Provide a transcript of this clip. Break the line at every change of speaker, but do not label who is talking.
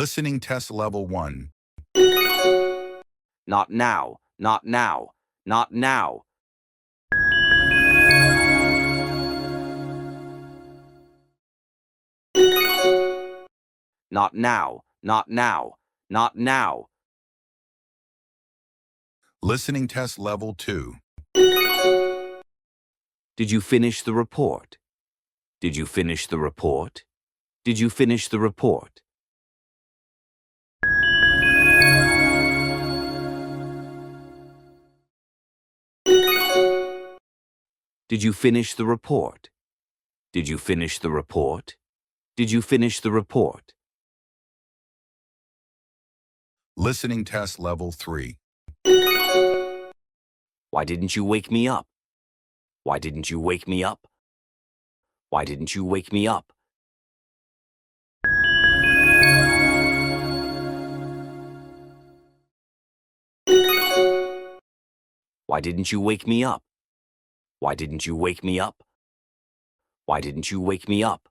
Listening test level 1.
Not now, not now, not now. Not now, not now, not now.
Listening test level 2.
Did you finish the report? Did you finish the report? Did you finish the report? Did you finish the report? Did you finish the report? Did you finish the report?
Listening test level 3.
Why didn't you wake me up? Why didn't you wake me up? Why didn't you wake me up? Why didn't you wake me up? Why didn't you wake me up? Why didn't you wake me up?